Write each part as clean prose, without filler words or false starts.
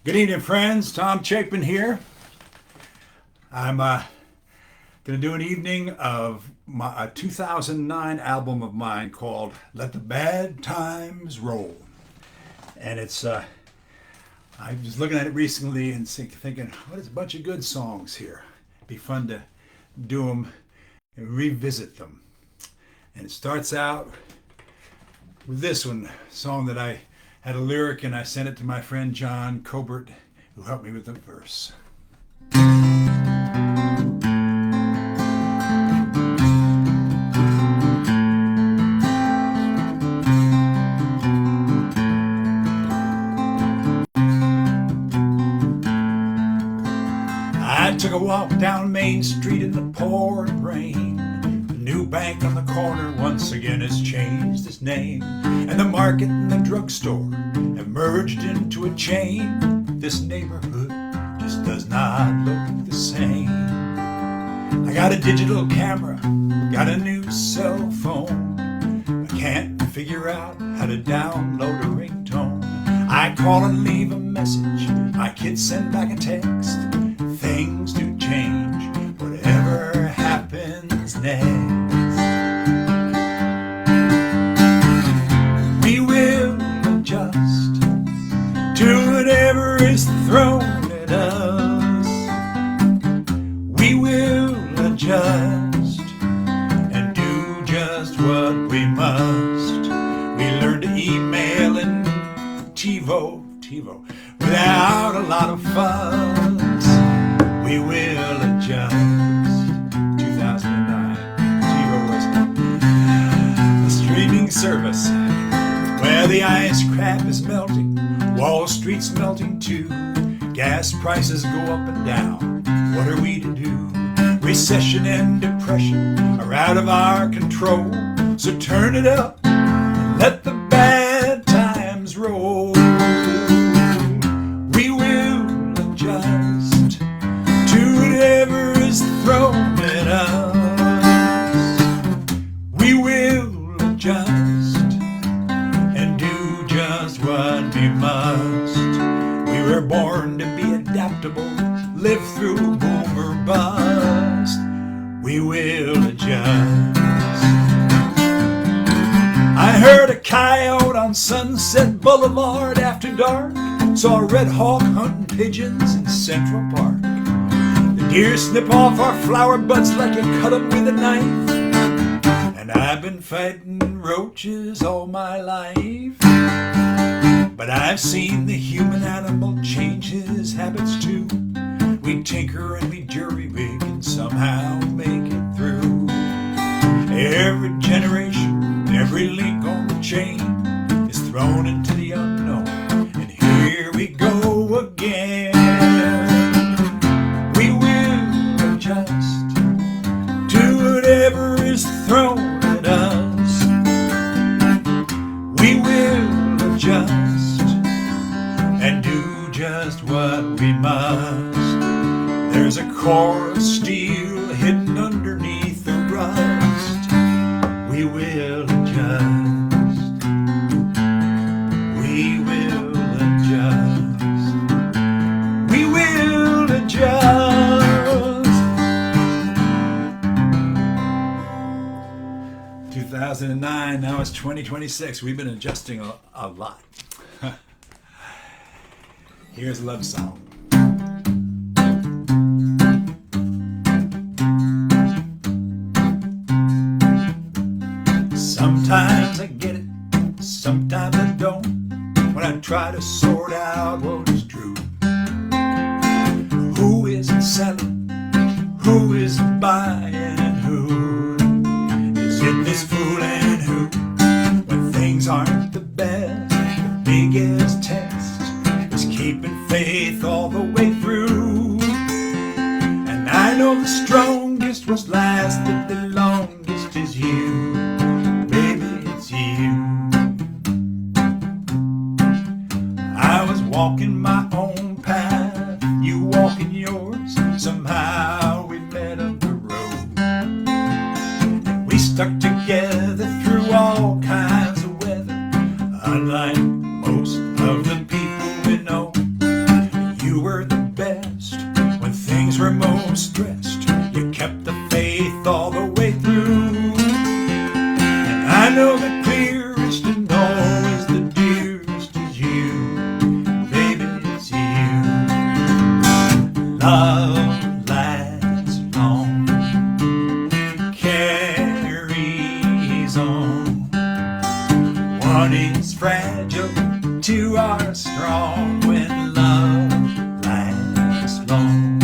Good evening, friends. Tom Chapin here. I'm going to do an evening of a 2009 album of mine called Let the Bad Times Roll. And it's, I was looking at it recently and thinking, what is a bunch of good songs here? It'd be fun to do them and revisit them. And it starts out with this one, song that I had a lyric and I sent it to my friend John Cobert, who helped me with the verse. I took a walk down Main Street in the pouring rain. The new bank on the corner once again has changed its name, and the market and the drugstore have merged into a chain. This neighborhood just does not look the same. I got a digital camera, got a new cell phone. I can't figure out how to download a ringtone. I call and leave a message, my kids send back a text. Things do change, whatever happens next. We will adjust to whatever is thrown at us. We will adjust and do just what we must. We learn to email and TiVo without a lot of fuss. We will adjust. 2009 TiVo was a streaming service where the ice crap is melting, Wall Street's melting too, gas prices go up and down. What are we to do? Recession and depression are out of our control, so turn it up and let the bad times roll. We will adjust to whatever is thrown at us. We will adjust and do just what we must. We were born to be adaptable, live through boom or bust. We will adjust. I heard a coyote on Sunset Boulevard after dark, saw a red hawk hunting pigeons in Central Park. The deer snip off our flower buds like you cut them with a knife. And I've been fighting roaches all my life, but I've seen the human animal change his habits too. We tinker and we jury-rig and somehow make it through. Every generation, every link on the chain is thrown into the unknown, and here we go again. We will adjust to whatever is thrown at us. We will adjust and do just what we must. There's a core of steel hidden underneath the rust. We will adjust. We will adjust. We will adjust. 2009, now it's 2026. We've been adjusting a lot. Here's a love song. Sometimes I get it, sometimes I don't, when I try to sort out what is true. Who is selling, who is buying, who is in this fool and who? When things aren't the best, the biggest test is keeping faith all the way through. And I know the strongest was last, but the longest is you. I was walking my own path, you walking yours. Somehow we met on the road, and we stuck together through all kinds of weather. Unlike most of the people we know, so stressed. You kept the faith all the way through. And I know the clearest to know is the dearest is you. Baby, it's you. Love lasts long, carries on. One is fragile, two are strong when love lasts long.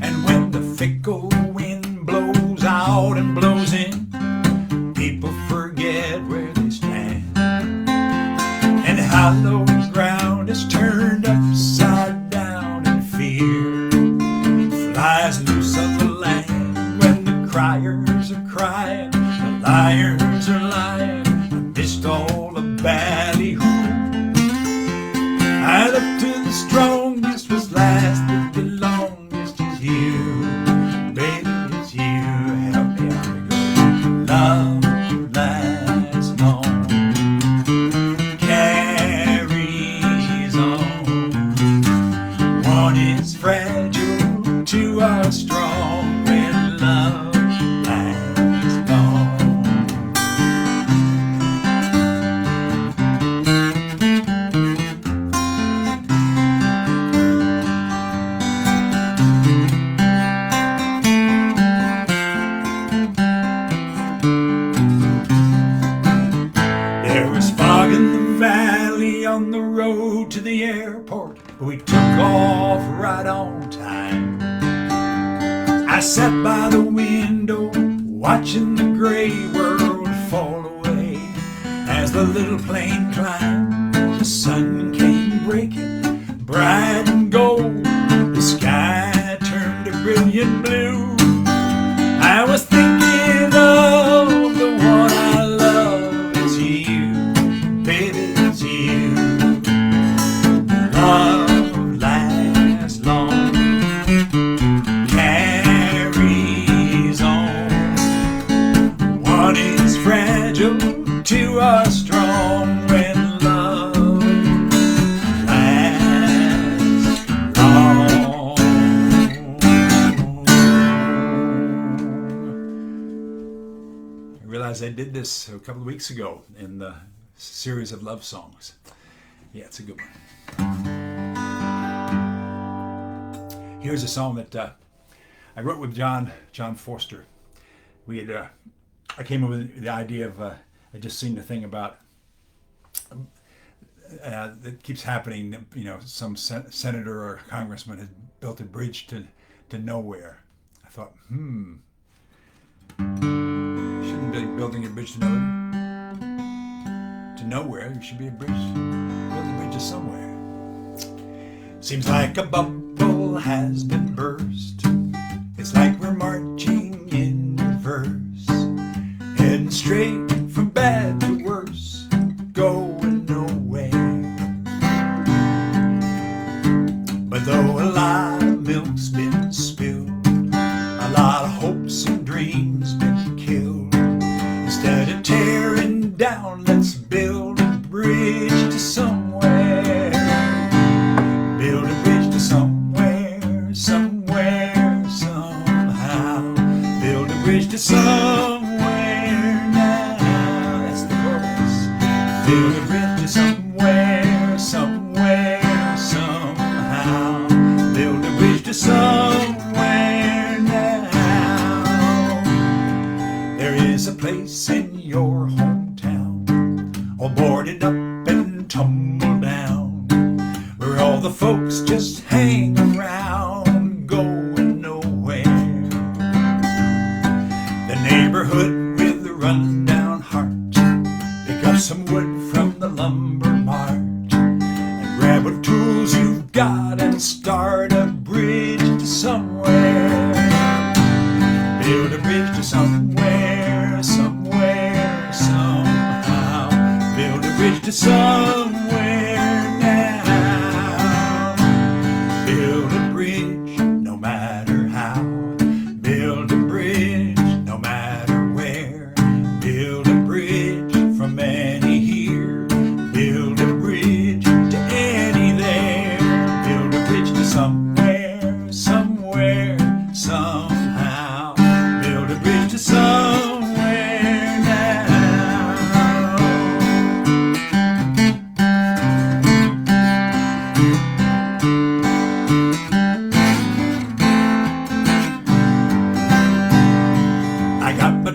And when the fickle wind blows out and blows in, people forget where they stand. And hollow ground is turned upside down, and fear flies loose on the land. When the criers are crying, the liars are lying, amidst all the ballyhoo, I look to the strongest was last, but the longest is you. Baby, it's you. Help me out to go. Love lasts long, carries on. One is fragile, two are strong when love lasts long. There was fog in the valley on the road to the airport, but we took off right on time. I sat by the window watching the gray world fall away. As the little plane climbed, the sun came breaking bright and gold. The sky turned a brilliant blue. I was thinking of the one I love. It's you, baby, it's you. Love lasts long, carries on. One is fragile, two are strong when love lasts long. I realized I did this a couple of weeks ago in the series of love songs. Yeah, it's a good one. Here's a song that I wrote with John Forster. We had I came up with the idea of I just seen the thing about that keeps happening. You know, some senator or congressman has built a bridge to nowhere. I thought, shouldn't be building a bridge to nowhere. You should be building a bridge to somewhere. Seems like a bubble has been burst. It's like we're marching in reverse, heading straight from bad to worse, going nowhere. But though a lot of milk's been spilled, a lot of hopes and dreams been killed, instead of tearing down, let's build a bridge to somewhere. Build a bridge to somewhere, somewhere, somehow. Build a bridge to somewhere now. That's the chorus. Build a bridge to somewhere, somewhere, somehow. Build a bridge to somewhere now. There is a place in your hometown, all boarded up and tumbled down, where all the folks just hang around, going nowhere. The neighborhood with the run-down heart, pick up some wood from the lumber mart, and grab what tools you've got and start a bridge to somewhere. Build a bridge to somewhere, somewhere, somehow. Build a bridge to somewhere now. Build a bridge no matter how. Build a bridge no matter where. Build a bridge from any here. Build a bridge to any there. Build a bridge to somewhere, somewhere, somehow.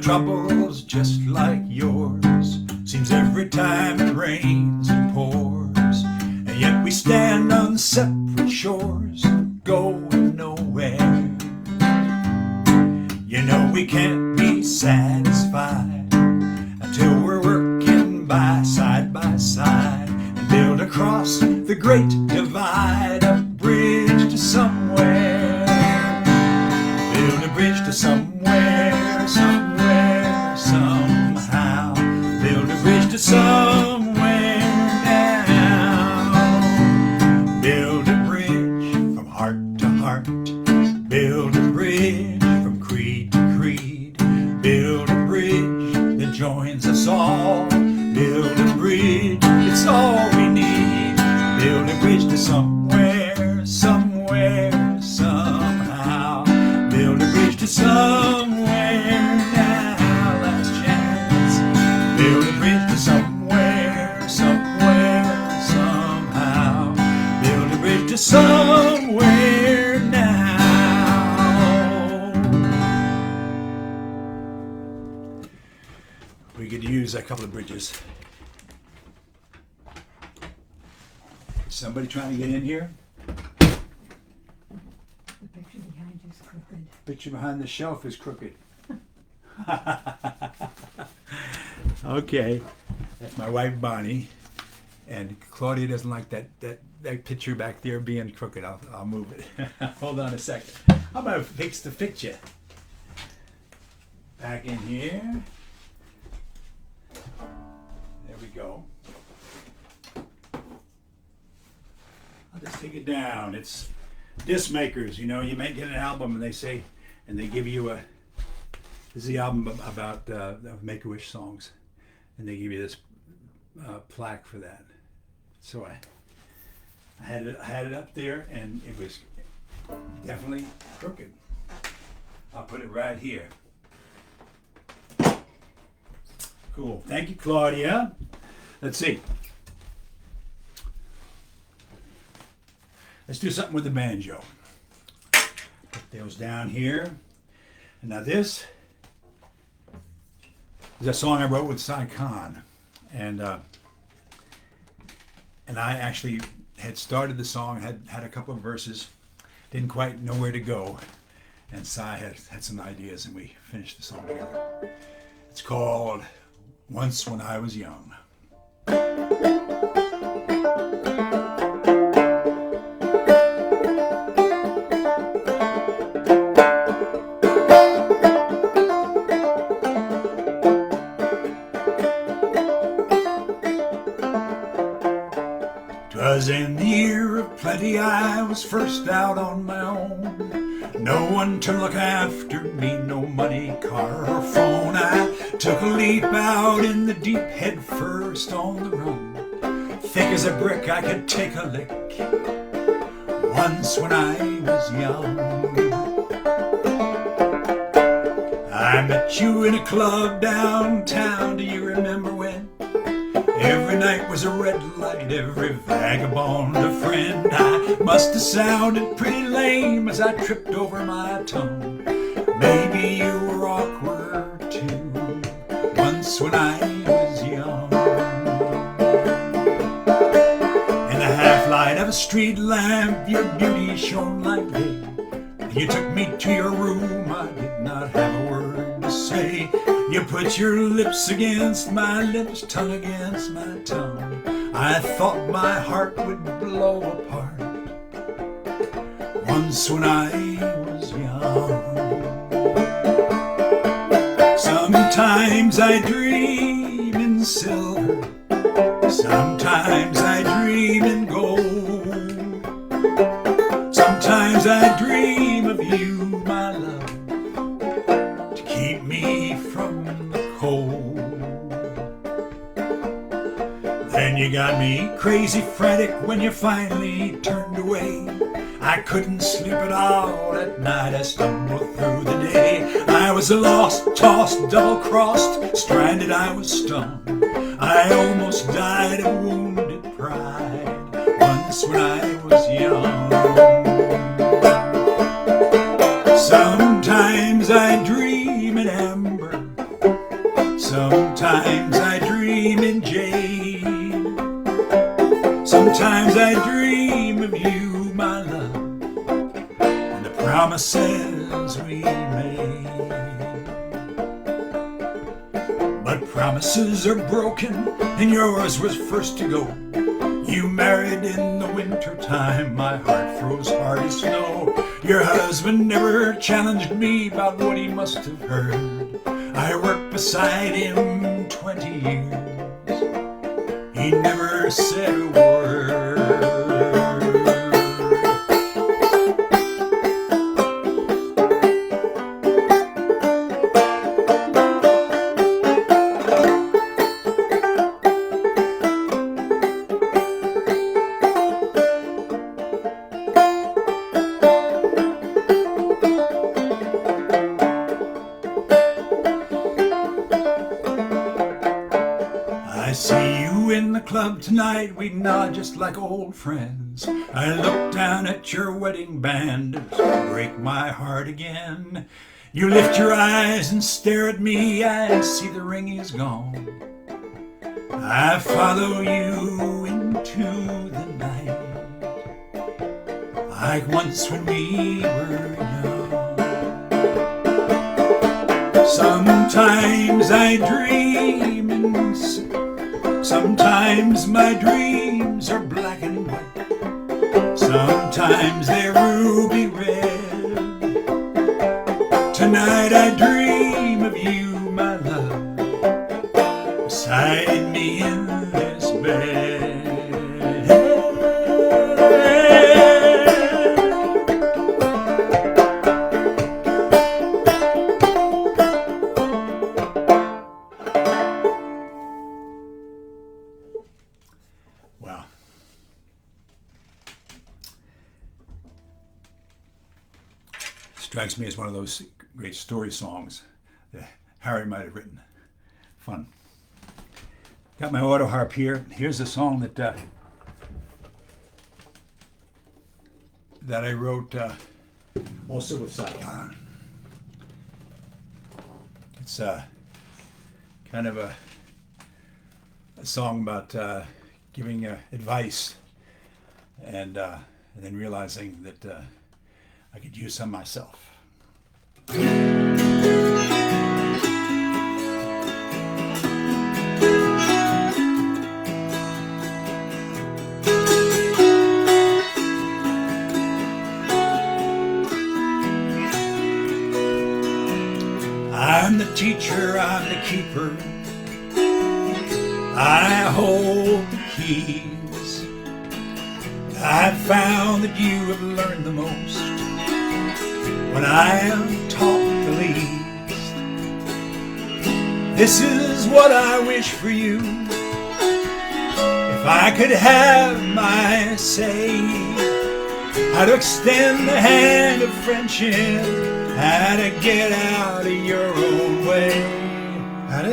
troubles just like yours. Seems every time it rains and pours, and yet we stand on separate shores, going nowhere. You know we can't be satisfied until we're working side by side and build across the great divide a bridge to somewhere. Build a bridge to somewhere, somewhere, somehow. Build a bridge to somewhere now. Build a bridge from heart to heart. Build a bridge from creed to creed. Build a bridge that joins us all. Build a bridge, it's all we need. Build a bridge to somewhere, somewhere, somehow. Build a bridge to somewhere now, last chance. Build a bridge to somewhere, somewhere, somehow. Build a bridge to somewhere now. We could use a couple of bridges. Somebody trying to get in here? The picture behind you is crooked. Picture behind the shelf is crooked. Okay, that's my wife Bonnie, and Claudia doesn't like that picture back there being crooked. I'll move it. Hold on a second. I'm gonna fix the picture. Back in here. There we go. I'll just take it down. It's disc makers, you know. You may get an album and they say, and they give you this is the album about Make-A-Wish songs, and they give you this plaque for that. So I had it up there, and it was definitely crooked. I'll put it right here. Cool. Thank you, Claudia. Let's see. Let's do something with the banjo. Put those down here. And now this is a song I wrote with Cy Khan. And I actually had started the song, had a couple of verses, didn't quite know where to go. And Cy had some ideas, and we finished the song together. It's called Once When I Was Young. 'Twas in the year of plenty I was first out on my own. No one to look after me, no money, car, or phone. I took a leap out in the deep, head first on the run. Thick as a brick, I could take a lick. Once when I was young, I met you in a club downtown. Do you remember when? Every night was a red light, every vagabond a friend. I must have sounded pretty lame as I tripped over my tongue. Maybe you were awkward too, once when I was young. In the half-light of a street lamp, your beauty shone like day. You took me to your room, I did not have a word to say. You put your lips against my lips, tongue against my tongue. I thought my heart would blow apart, once when I was young. Sometimes I dream in silver, sometimes I dream in gold. Sometimes I dream of you, my love, to keep me from the cold. Then you got me crazy frantic when you finally turned away. I couldn't sleep at all at night, I stumbled through the day. I was lost, tossed, double-crossed, stranded, I was stung. I almost died of wounded pride, once when I was young. Sometimes I dream in amber, Sometimes I dream in jade. Sometimes I dream of you, my love, and the promises we made. But promises are broken, and yours was first to go. You married in the winter time, my heart froze hard as snow. Your husband never challenged me about what he must have heard. I worked beside him 20 years. He never said a word. I see you in the club tonight, we nod just like old friends. I look down at your wedding band, it break my heart again. You lift your eyes and stare at me, I see the ring is gone. I follow you into the night, like once when we were young. Sometimes I dream in sometimes my dreams are black and white. Sometimes they're ruby red. Tonight I dream of you, my love, beside me in this bed. Wow. Strikes me as one of those great story songs that Harry might have written. Fun. Got my auto harp here. Here's a song that I wrote also with Chapin. It's kind of a song about giving advice and then realizing that I could use some myself. I'm the teacher, I'm the keeper, I hold the keys. I've found that you have learned the most when I am taught the least. This is what I wish for you. If I could have my say, how to extend the hand of friendship, how to get out of your own way. I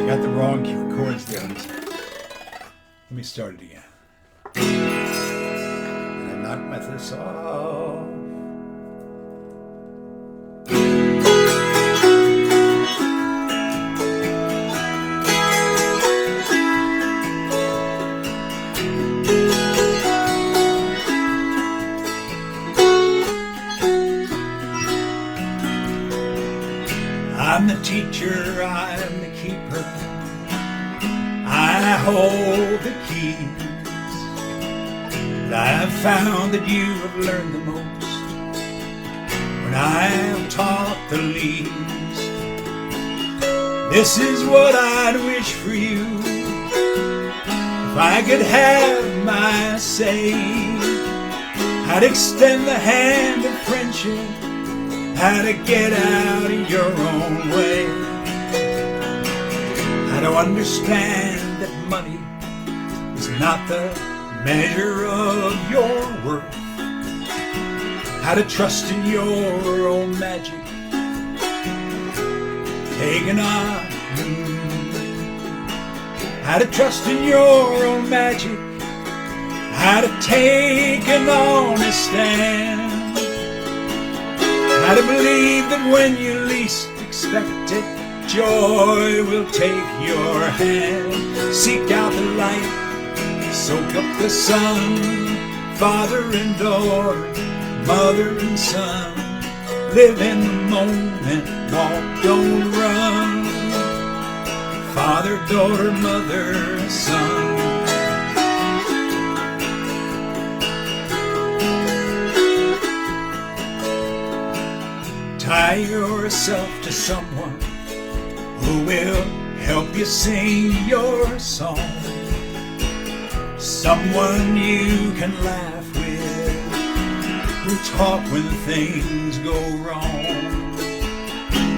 got the wrong chords there. Let me start it again. And I knocked this off. I'm the teacher, I'm the keeper, I hold the keys. And I've found that you have learned the most when I am taught the least. This is what I'd wish for you. If I could have my say, I'd extend the hand of friendship, how to get out of your own way. How to understand that money is not the measure of your worth. How to trust in your own magic, taking on. How to trust in your own magic, how to take an honest stand. How to believe that when you least expect it, joy will take your hand. Seek out the light, soak up the sun. Father and daughter, mother and son. Live in the moment, walk, don't run. Father, daughter, mother, son. Tie yourself to someone who will help you sing your song. Someone you can laugh with, who talk when things go wrong.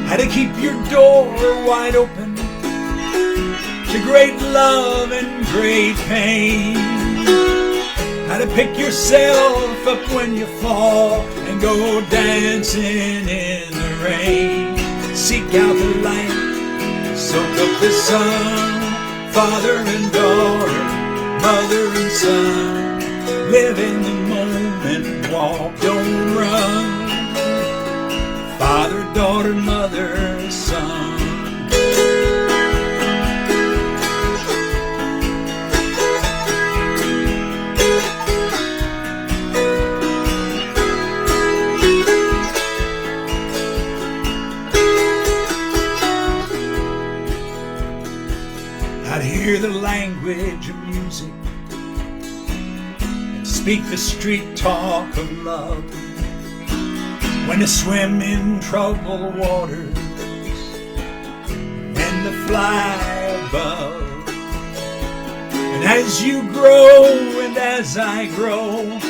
How to keep your door wide open to great love and great pain. How to pick yourself up when you fall and go dancing in the rain. Seek out the light, soak up the sun. Father and daughter, mother and son. Live in the moment, walk, don't run. Father, daughter, mother, son. I'd hear the language of music and speak the street talk of love. When to swim in troubled waters and to fly above. And as you grow and as I grow,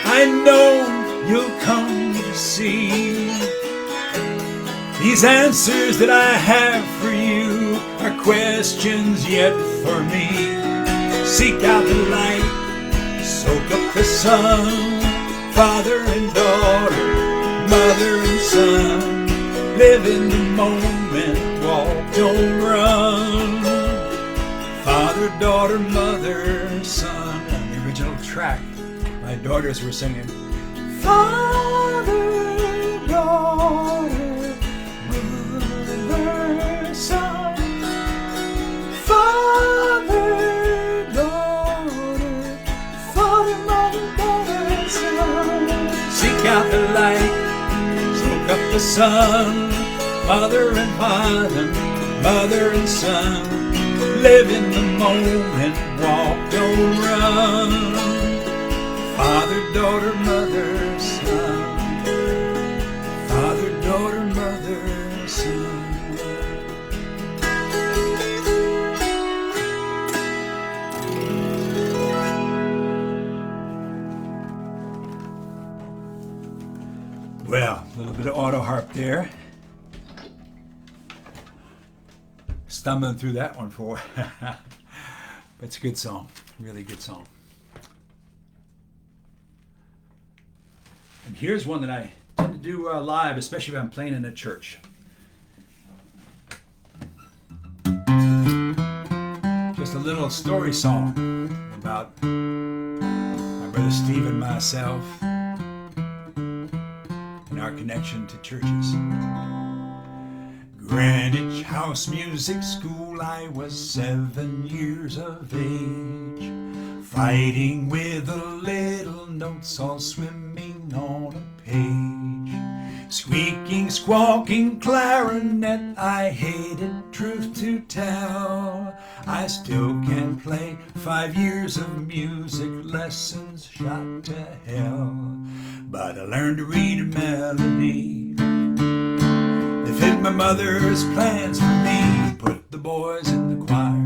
I know you'll come to see these answers that I have for you are questions yet for me. Seek out the light, soak up the sun. Father and daughter, mother and son. Live in the moment, walk, don't run. Father, daughter, mother, son. On the original track, my daughters were singing, Father, daughter, mother, son. Father, daughter, father, mother, daughter, son. Seek out the light, soak up the sun. Mother and father, mother and son. Live in the moment, walk, don't run. Father, daughter, mother, son. Father, daughter, mother, son. Well, a little bit of auto harp there. Stumbling through that one for but it's a good song, really good song. And here's one that I tend to do live, especially if I'm playing in a church. Just a little story song about my brother Steve and myself and our connection to churches. Greenwich House Music School, I was 7 years of age, fighting with the little notes all swimming on a page. Squeaking, squawking clarinet, I hated, truth to tell. I still can play 5 years of music lessons shot to hell. But I learned to read a melody. Fit my mother's plans for me. Put the boys in the choir,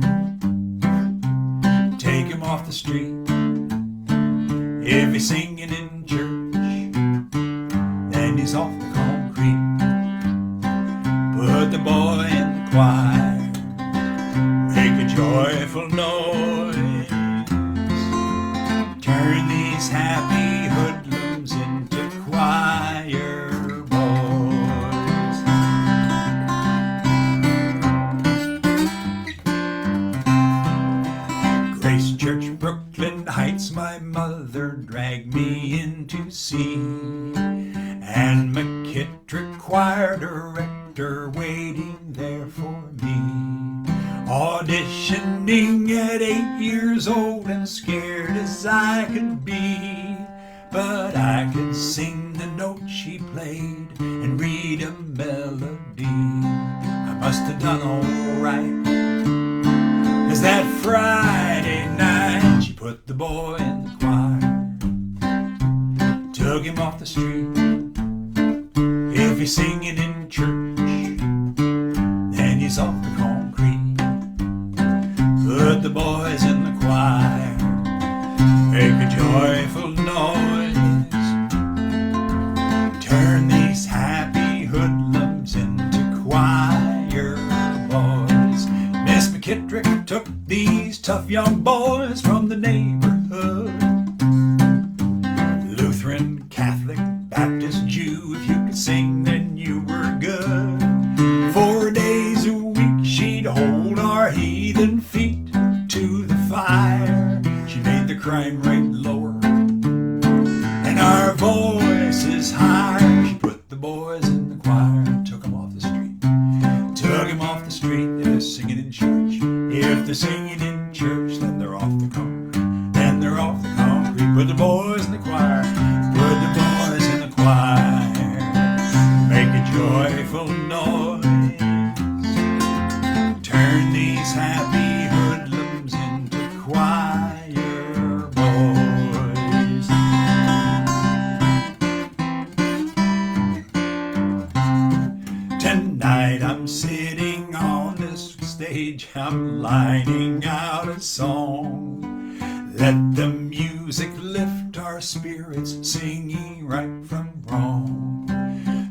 take him off the street. If he's singing in church, then he's off the concrete. Put the boy in the choir, make a joyful noise. Turn these happy hoodlums into choir boys. Grace Church, Brooklyn Heights, my mother dragged me in to see, and McKittrick Choir Director doctor waiting there for me. Auditioning at 8 years old and scared as I could be. But I could sing the notes she played and read a melody. I must have done alright. As that Friday night she put the boy in the choir, took him off the street. If he's singing in church, then he's off the concrete. Put the boys in the choir, make a joyful noise. Turn these happy hoodlums into choir boys. Miss McKittrick took these tough young boys from the neighborhood. Lutheran, Catholic, Baptist, Jew, if you could sing then you were good. 4 days a week she'd hold our heathen feet to the fire. She made the crime rate lower and our voices higher. She put the boys in the choir and took them off the street. Took them off the street if they're singing in church. If they're singing in church, then they're off the concrete. Then they're off the concrete. Put the boys in the choir. Put the boys in the choir. Make a joyful noise. Turn these happy hoodlums into choir boys. Tonight I'm sitting on this stage, I'm lining out a song. Let the music lift our spirits, singing right from wrong.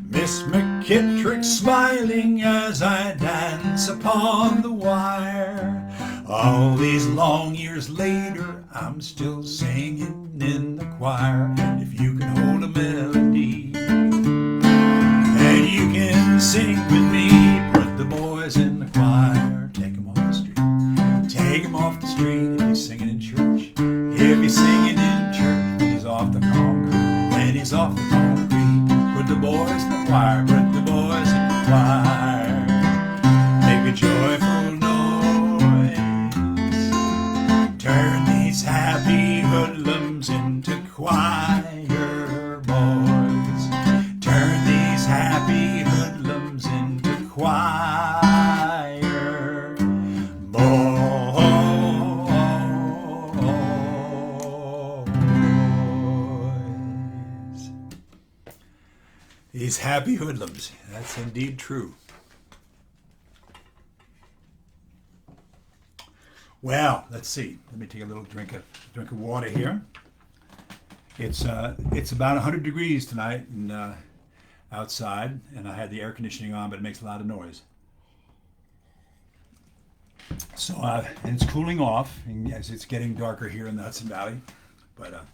Miss McKittrick smiling as I dance upon the wire. All these long years later, I'm still singing in the choir. If you can hold a melody and you can sing with me, put the boys in the choir, take them off the street. Take them off the street if he's singing in church. If he's singing in church, then he's off the concrete. Then he's off the concrete. Put the boys in the choir, put the boys in the choir. Make a joyful noise. Turn these happy hoodlums into choir boys. Turn these happy hoodlums into choir boys. These happy hoodlums. That's indeed true. Well, let's see. Let me take a little drink of water here. It's about 100 degrees tonight and outside, and I had the air conditioning on, but it makes a lot of noise. So and it's cooling off as it's getting darker here in the Hudson Valley, but a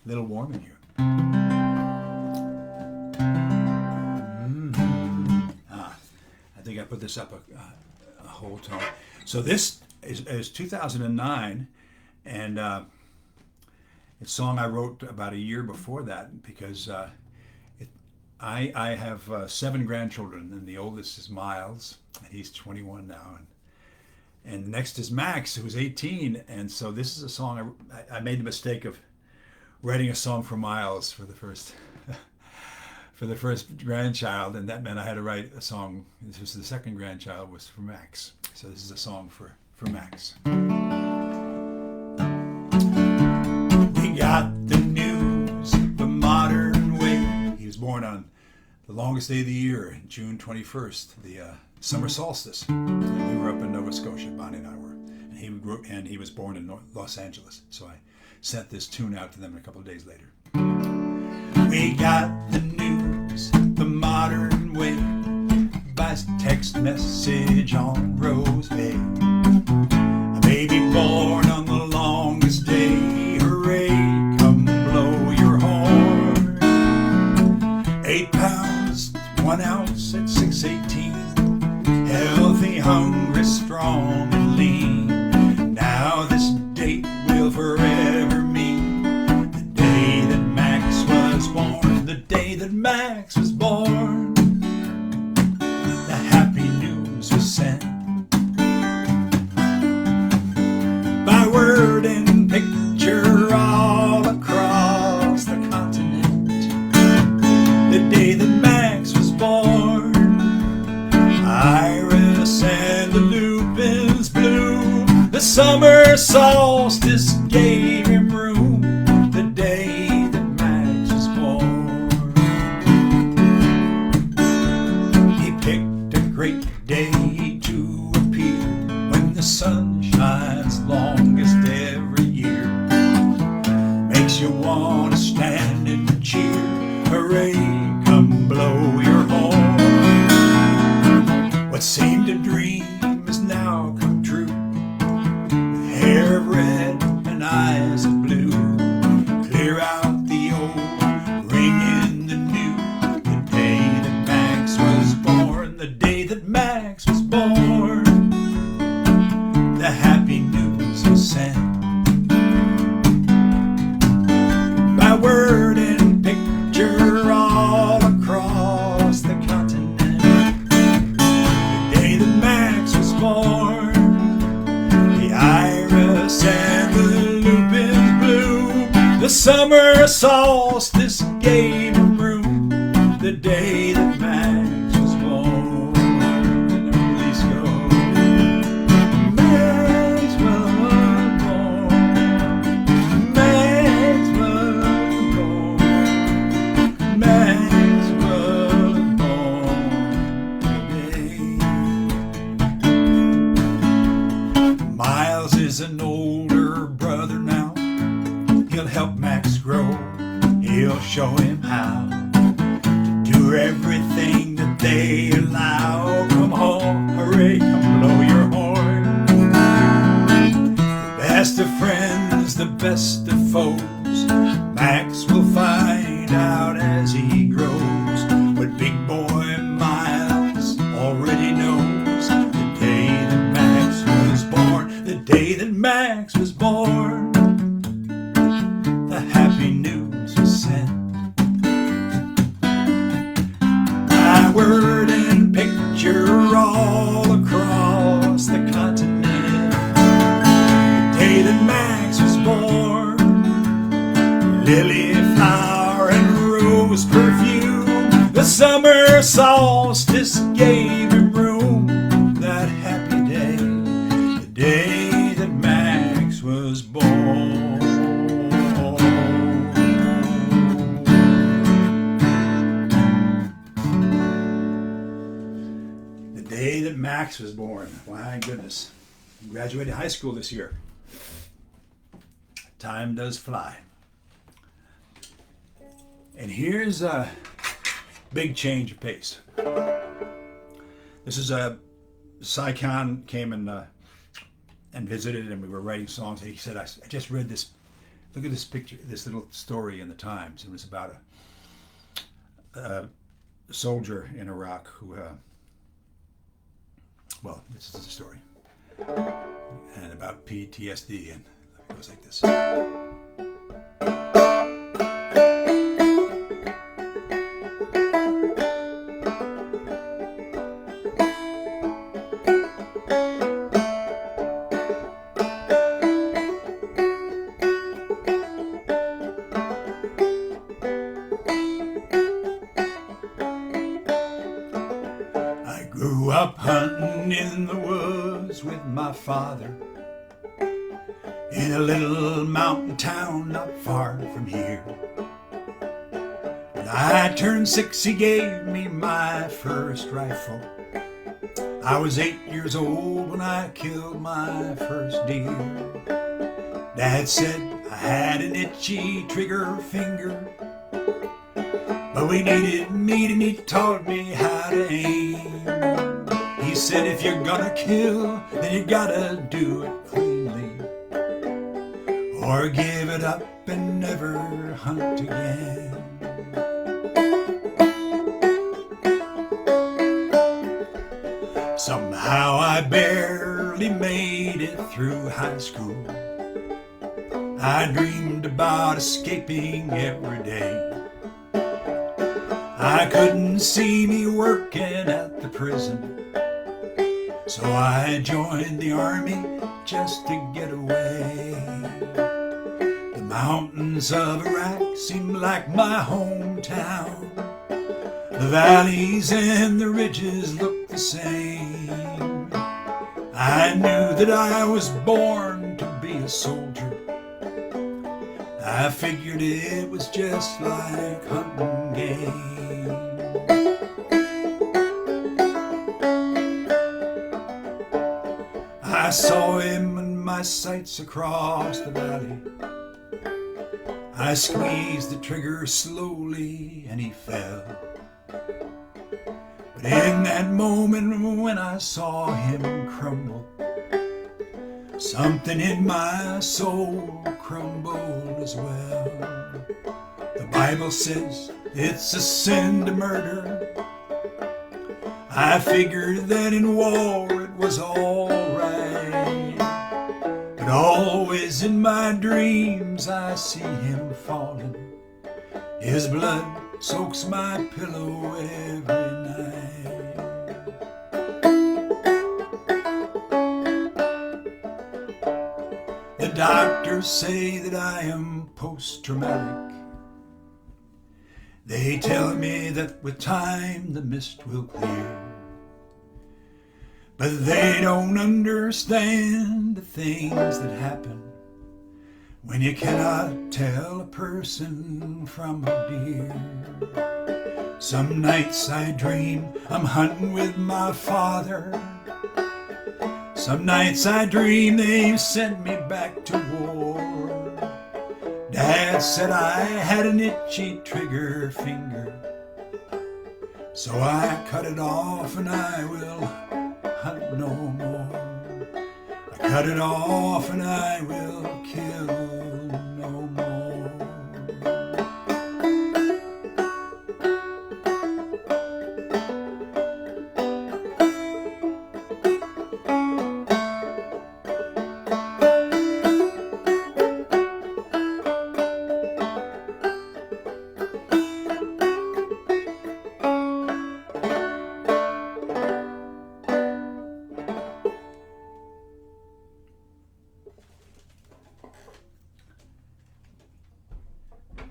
little warm in here. I think I put this up a whole tone. So this is 2009, and it's a song I wrote about a year before that because I have 7 grandchildren, and the oldest is Miles, and he's 21 now, and next is Max, who's 18, and so this is a song I made the mistake of writing a song for Miles for the first for the first grandchild, and that meant I had to write a song. This was the second grandchild, was for Max. So this is a song for Max. We got the news the modern way. He was born on the longest day of the year, June 21st, the summer solstice. And we were up in Nova Scotia, Bonnie and I were. And he was born in Los Angeles. So I sent this tune out to them a couple of days later. We got the news the modern way by text message on Rose Bay. A baby born on the longest day. Hooray, come blow your horn. 8 pounds, 1 ounce at 6.18. Healthy, hungry, strong and lean. Now this date will forever mean the day that Max was born. The day that Max was born. solstice gave him room the day that Max was born. He picked a great day to appear when the sun shines longest every year. Makes you want to stand and cheer. Hooray, come blow your horn. What seemed a dream has now come true. With hair of red and eyes of blue. Clear out the old, ring in the new. The day that Max was born. The day that Max was born. The happy news was sent by word and picture all across the continent. The day that Max was born, the iris and the lupins bloom. The summer solstice gave him room. The day that Max was born. And the release goes. Max was born. Max was born. Max was born today. Miles is an older brother now. He'll help Max grow. He'll show him how to do everything that they allow. Come home, hooray, come blow your horn. The best of friends, the best of foes. Max will find out as he grows. But big boy Miles already knows the day that Max was born. The day that Max was born. The happy news was sent by word and picture all across the continent. The day that Max was born. Lily flower and rose perfume. The summer solstice gave him room. That happy day, the day that Max was born. The day that Max was born. My goodness. He graduated high school this year. Time does fly. And here's a big change of pace. This is a Sycon came and visited, and we were writing songs. And he said, "I just read this. Look at this picture, this little story in the Times. It was about a soldier in Iraq who, well, this is the story, and about PTSD, and it goes like this." Grew up hunting in the woods with my father in a little mountain town not far from here. When I turned 6, he gave me my first rifle. I was 8 years old when I killed my first deer. Dad said I had an itchy trigger finger, but we needed meat and he taught me how to aim. He said if you're gonna kill, then you gotta do it cleanly, or give it up and never hunt again. Somehow I barely made it through high school. I dreamed about escaping every day. I couldn't see me working at the prison, so I joined the army just to get away. The mountains of Iraq seemed like my hometown. The valleys and the ridges looked the same. I knew that I was born to be a soldier. I figured it was just like hunting game. I saw him in my sights across the valley. I squeezed the trigger slowly and he fell. But in that moment when I saw him crumble, something in my soul crumbled as well. The Bible says it's a sin to murder. I figured that in war it was all right. But always in my dreams I see him falling. His blood soaks my pillow every night. The doctors say that I am post-traumatic. They tell me that with time the mist will clear. But they don't understand the things that happen when you cannot tell a person from a deer. Some nights I dream I'm hunting with my father. Some nights I dream they've sent me back to war. Dad said I had an itchy trigger finger, so I cut it off and I will hunt no more. I cut it off and I will kill no more.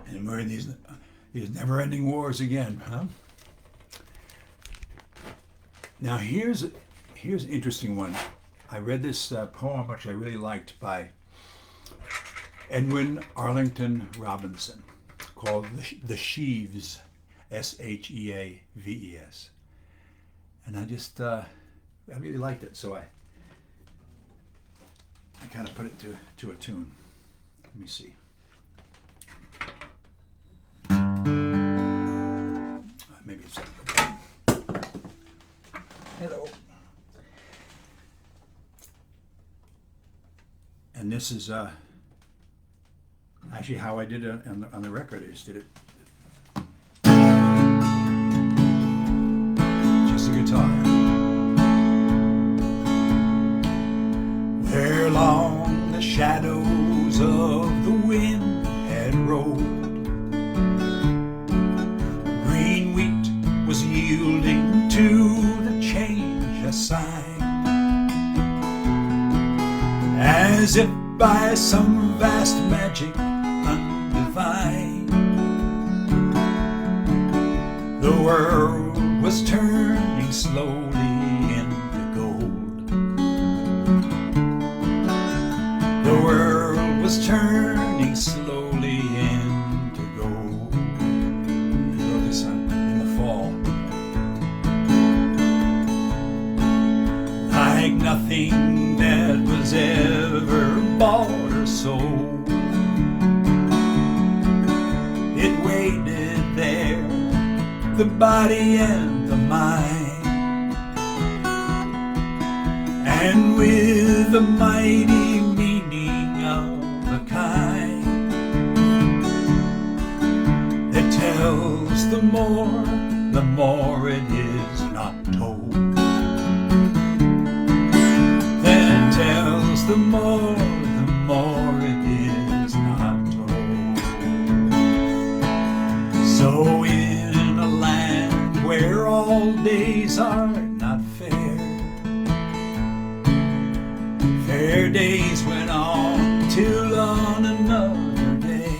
And we're in these never-ending wars again, huh? Now here's an interesting one. I read this poem which I really liked by Edwin Arlington Robinson called The Sheaves, Sheaves. And I just, I really liked it, so I kind of put it to a tune. Let me see. Maybe it's hello. And this is actually how I did it on the record. I just did it just a guitar. Where long the shadows of the wind had rolled, was yielding to the change assigned, as if by some vast magic undivine. The world was turning slowly into gold. The world was turning slowly into gold. I wrote this in the fall. Like nothing that was ever bought or sold, it waited there, the body and the mind, and with the mighty meaning of the kind that tells the more it is not told. Tells the more it is not told. So in a land where all days are not fair, fair days went on till on another day.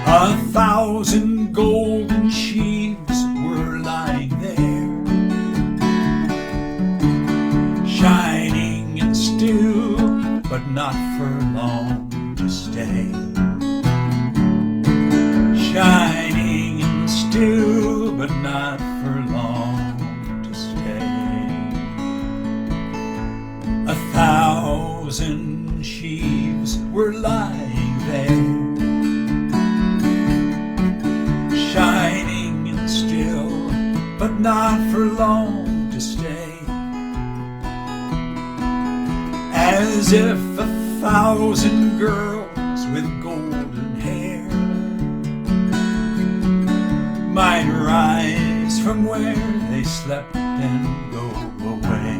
1,000 golden sheaves were lying there, shining and still not for long to stay. Shining and still, but not for long to stay. 1,000 sheaves were lying there, shining and still, but not for long to stay. As if 1,000 girls with golden hair might rise from where they slept and go away.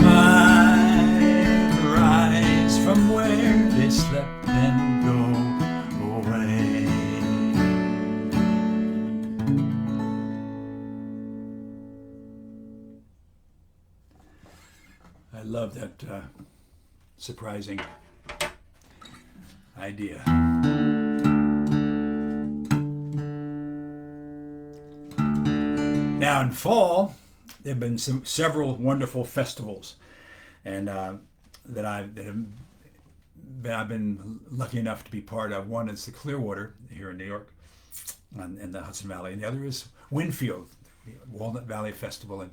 Might rise from where they slept and go away. I love that surprising idea. Now in fall, there have been several wonderful festivals, and that I've been lucky enough to be part of. One is the Clearwater here in New York, in the Hudson Valley, and the other is Winfield, the Walnut Valley Festival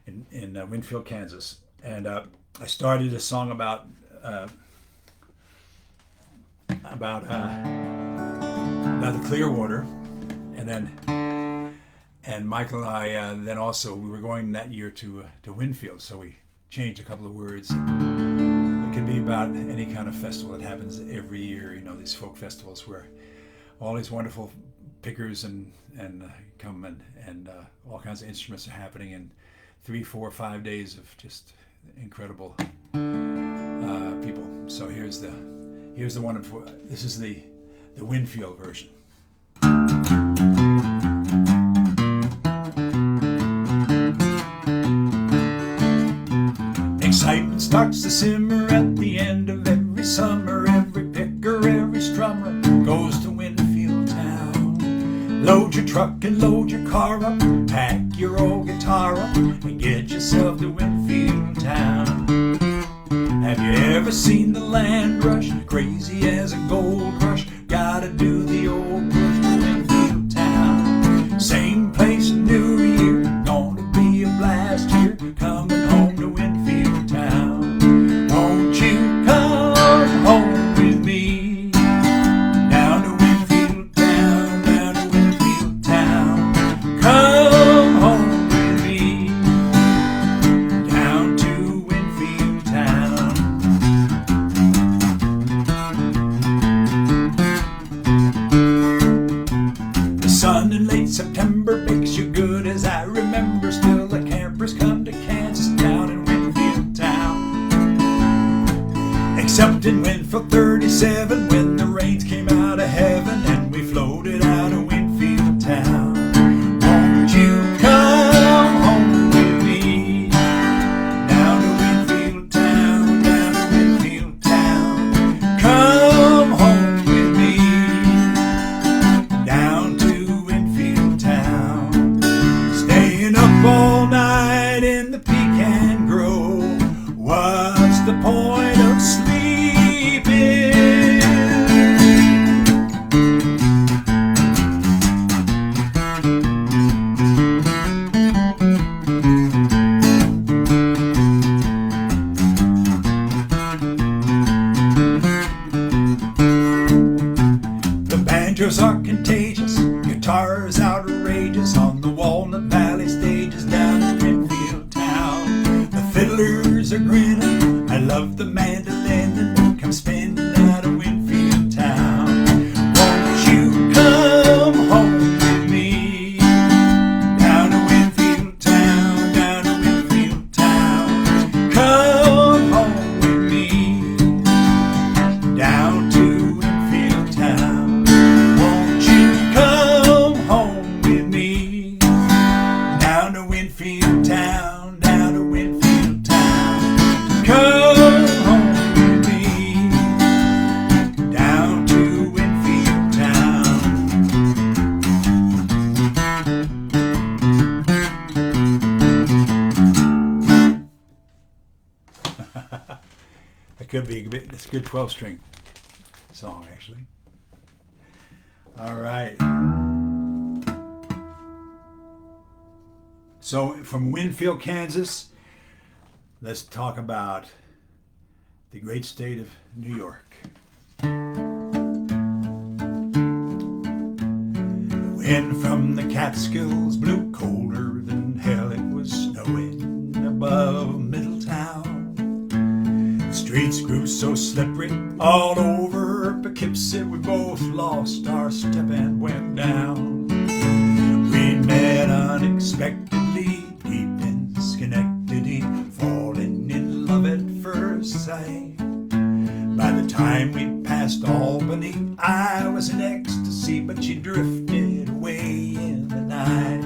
in Winfield, Kansas. And I started a song about the Clearwater, and Michael and I then also, we were going that year to Winfield, so we changed a couple of words. It could be about any kind of festival that happens every year, you know, these folk festivals where all these wonderful pickers and come and all kinds of instruments are happening in 3, 4, 5 days of just incredible people. So here's the one. This is the Winfield version. Excitement starts to simmer at the end of every summer. Every picker, every strummer goes to Winfield town. Load your truck and load your car up, pack your old guitar up, and get yourself to Winfield town. Have you ever seen the land rush, crazy as a gold rush? Gotta do the old rush to Winfield town. Same place, new year, gonna be a blast here. Coming home to Winfield town. Won't you come home with me? Down to Winfield town, down to Winfield town. Come home with me. Down to Winfield town. The sun in late September bakes you good as I remember. Still the campers come to Kansas down in Winfield town. Except in Winfield 37 when the rains came out of heaven and we floated out of Winfield town. Won't you come home with me? Down to Winfield town, down to Winfield town. Come home with me. Down to Winfield town. Staying up all night in the pecan grove. What's the point of sleeping? The banjos are contagious, guitars outrageous on the Walnut Valley stages down in Winfield town. The fiddlers are grinning, I love the mandolin, come spinning out of Winfield town. Won't you come home with me? Down to Winfield town, down to Winfield town. Come home with me. Down to Winfield town. Won't you come home with me? Down to Winfield town, down to Winfield town. Come home with could be. It's a good 12-string song, actually. All right. So from Winfield, Kansas, let's talk about the great state of New York. The wind from the Catskills blew colder than hell. It was snowing above Middletown. The streets grew so slippery all over Poughkeepsie. We both lost our step and went down. We met unexpectedly deep in Schenectady, falling in love at first sight. By the time we passed Albany, I was in ecstasy, but she drifted away in the night.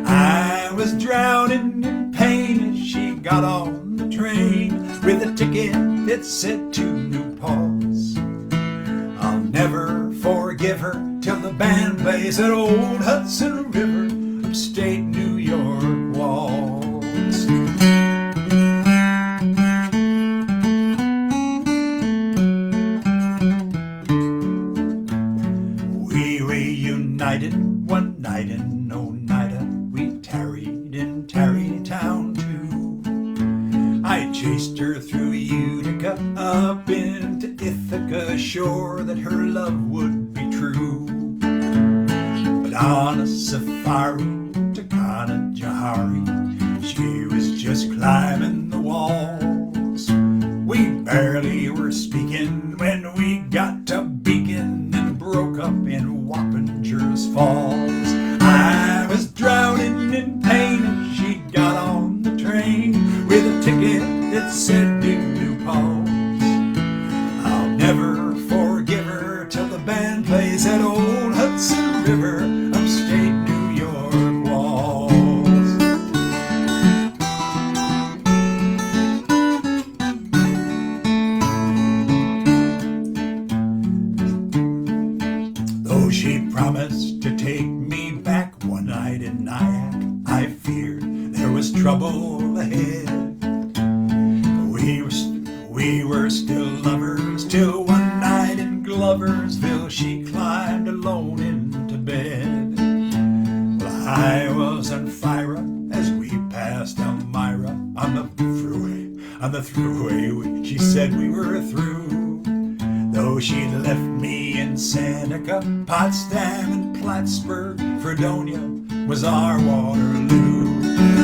I was drowning in pain as she got on the train with a ticket that said to New Paltz. I'll never forgive her till the band plays at old Hudson River, upstate New York Waltz. We reunited one night in Oneida. We tarried in Tarrytown too. I chased her through Utica up into Ithaca, sure that her love would be true. But on a safari to Kanajahari, she was just climbing the walls. We barely were speaking when we got to Beacon and broke up in Wappingers Falls. I was drowning in pain as she got on the train with a ticket that said to New Paltz. I'll never forgive her till the band plays at old Hudson River, upstate New York Waltz. Though she promised to take me back one night in Nyack, I feared there was trouble ahead. We were still lovers till one night in Gloversville she climbed alone into bed. Well, I was on fire as we passed Elmira on the thruway. She said we were through. Though she'd left me in Seneca, Potsdam and Plattsburgh, Fredonia was our Waterloo.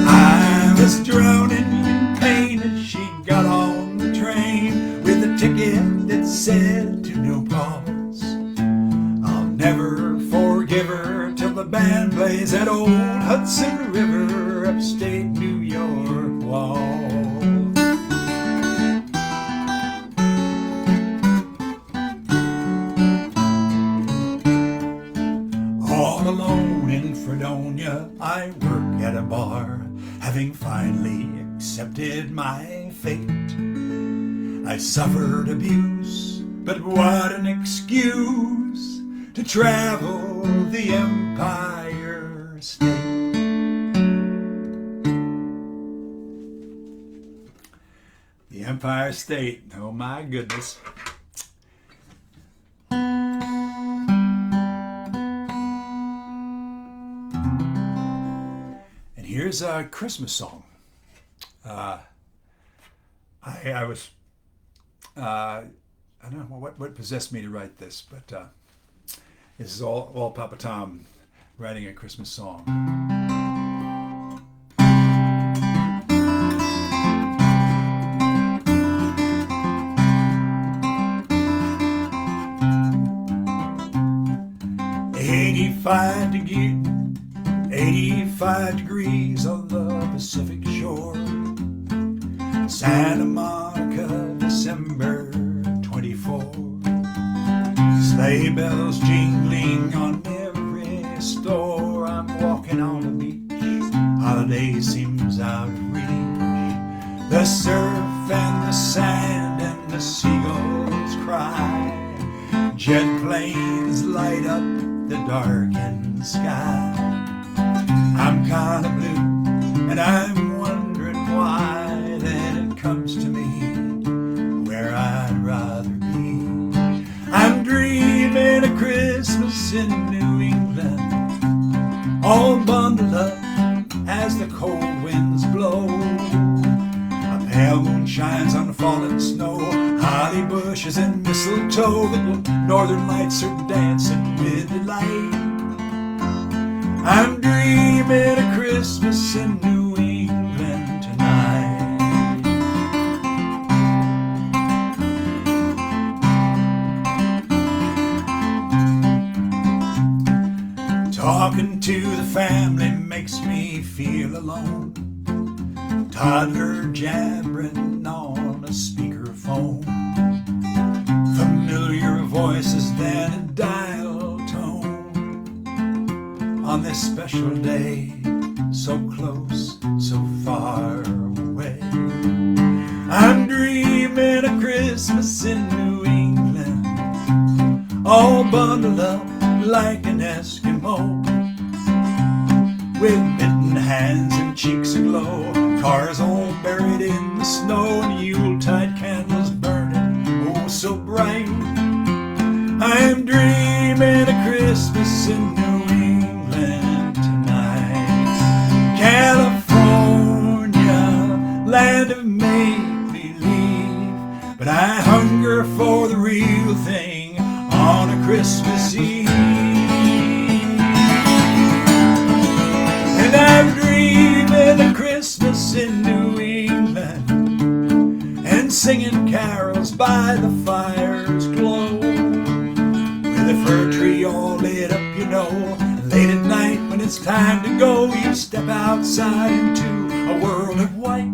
I was drowning in pain as she got on the train with a ticket that said to New Paltz. I'll never forgive her till the band plays at old Hudson River, upstate New York Waltz. All alone in Fredonia, I work at a bar, having finally accepted my fate. I suffered abuse, but what an excuse to travel the Empire State. The Empire State, oh my goodness. And here's a Christmas song. I don't know what possessed me to write this, but this is all Papa Tom writing a Christmas song. 85 degrees on the Pacific shore. Santa Monica, December 24. Sleigh bells jingling on every store. I'm walking on the beach, holiday seems out of reach. The surf and the sand and the seagulls cry. Jet planes light up the darkened sky. I'm kinda blue and I'm wondering why. Then it comes to me where I all bundled up as the cold winds blow. A pale moon shines on the fallen snow, holly bushes and mistletoe. The northern lights are dancing with delight. I'm dreaming of Christmas in New England tonight. Talking to the family makes me feel alone. Toddler jabbering on a speakerphone. Familiar voices then a dial tone. On this special day, so close, so far away. I'm dreaming of Christmas in New England, all bundled up like an Eskimo, with mittened hands and cheeks aglow, cars all buried in the snow, and Yuletide candles burning oh so bright. I'm dreaming of Christmas in New England tonight. California, land of make-believe, but I hunger for the real thing on a Christmas Eve. And I'm dreaming of Christmas in New England, and singing carols by the fire's glow, with a fir tree all lit up, you know. Late at night when it's time to go, you step outside into a world of white.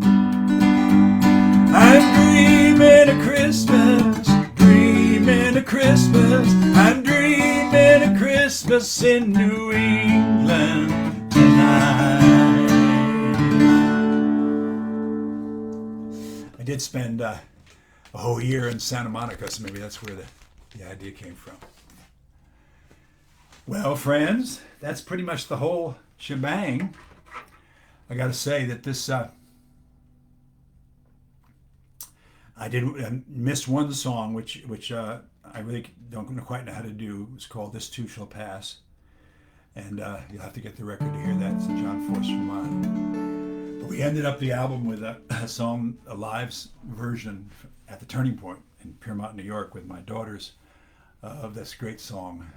I'm dreaming of Christmas, dreaming of Christmas. I'm dreaming of Christmas in New England tonight. I did spend a whole year in Santa Monica, so maybe that's where the idea came from. Well, friends, that's pretty much the whole shebang. I got to say that this I missed one song, which I really don't quite know how to do. It's called "This Too Shall Pass," and you'll have to get the record to hear that. It's a John Forster line. But we ended up the album with a song, a live version at the Turning Point in Piermont, New York, with my daughters of this great song.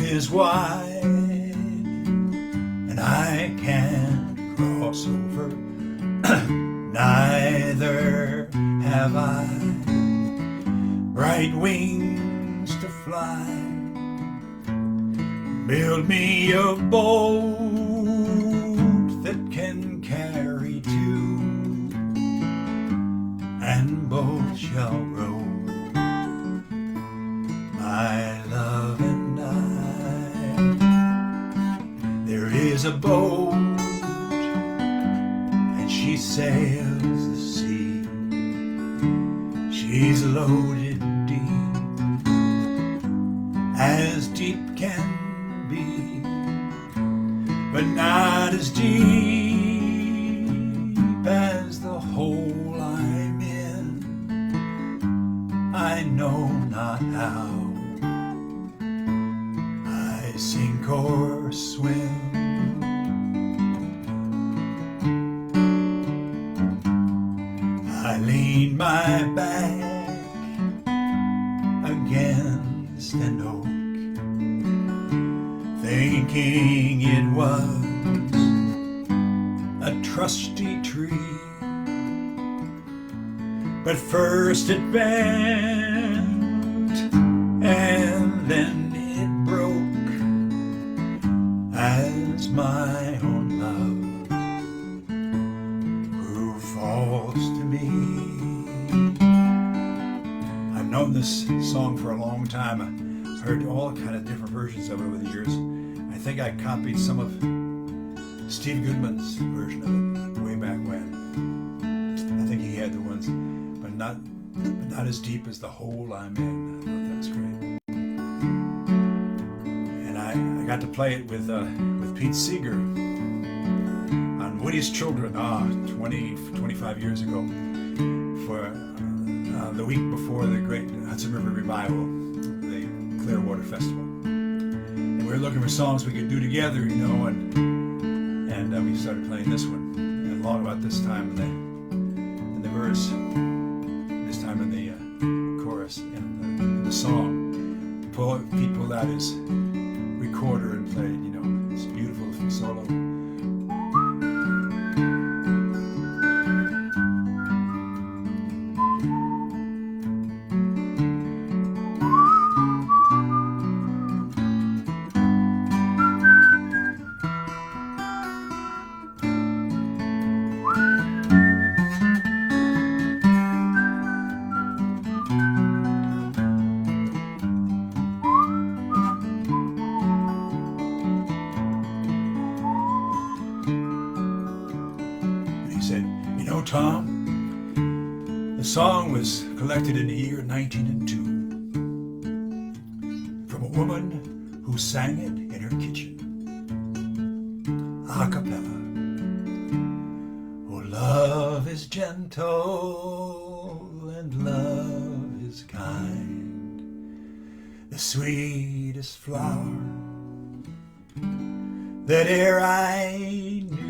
Is wide, and I can't cross over. Neither have I bright wings to fly. Build me a boat that can carry two, and both shall row, my love and I. There is a boat, and she sails the sea. She's loaded deep can be, but not as deep as the hole I'm in. I know not how I sink or swim. I lean my back against an oak, thinking it was a trusty tree. But first it bent, and then it broke, as my own love grew false to me. I've known this song for a long time. heard all kind of different versions of it over the years. I think I copied some of Steve Goodman's version of it way back when. I think he had the ones, but not as deep as the hole I'm in. I thought that was great. And I got to play it with Pete Seeger on Woody's Children, 25 years ago, for the week before the great Hudson River Revival, the Clearwater Festival. And we were looking for songs we could do together, you know, and we started playing this one. And long about this time in the verse, this time in the chorus, in the song. Pete pulled out his recorder and played, you know, this beautiful solo. Tom, the song was collected in the year 1902 from a woman who sang it in her kitchen, a cappella. Oh, love is gentle and love is kind, the sweetest flower that e'er I knew.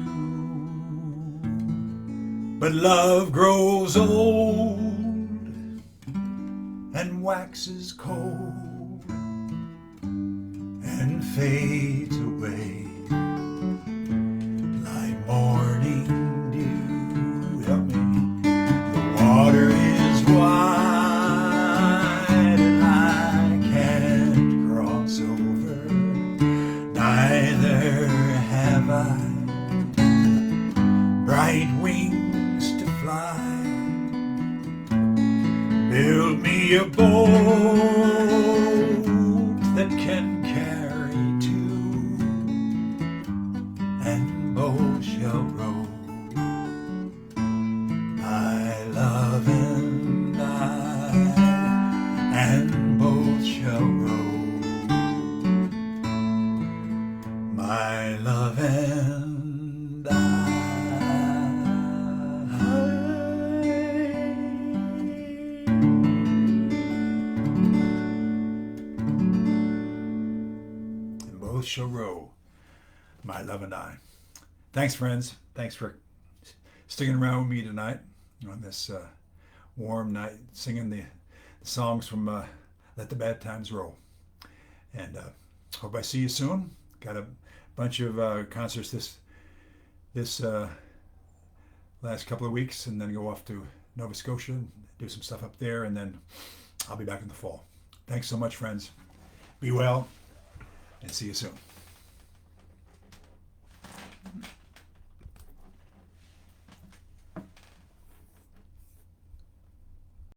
But love grows old and waxes cold and fades away like morning dew. Help me. The water is wide and I can't cross over. Neither have I bright wings. Build me a boat that can carry two, and both shall row. My love and I, and both shall row. My love and I. Shall row, my love and I. Thanks, friends. Thanks for sticking around with me tonight on this warm night, singing the songs from Let the Bad Times Roll. And hope I see you soon. Got a bunch of concerts this last couple of weeks, and then go off to Nova Scotia, do some stuff up there, and then I'll be back in the fall. Thanks so much, friends. Be well. And see you soon.